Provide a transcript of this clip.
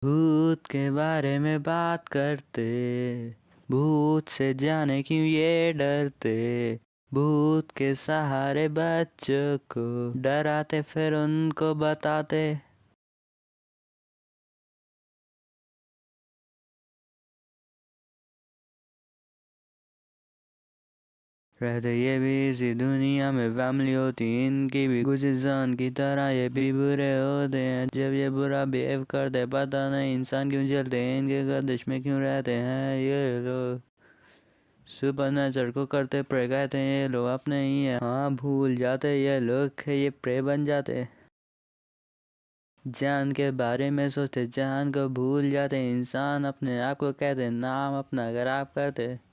भूत के बारे में बात करते, भूत से जाने क्यों ये डरते। भूत के सहारे बच्चों को डराते फिर उनको बताते। रहते ये भी इसी दुनिया में फैमिली होती, इनकी भी कुछ इंसान की तरह ये भी बुरे होते हैं। जब ये बुरा बिहेव करते पता नहीं इंसान क्यों चलते हैं, इनके गर्दिश में क्यों रहते हैं ये लोग। सुपर नेचर को करते प्रे, कहते हैं ये लोग अपने ही है। हाँ भूल जाते ये लोग, ये प्रे बन जाते। जान के बारे में सोचते जान को भूल जाते, इंसान अपने आप को कहते नाम अपना खराब करते।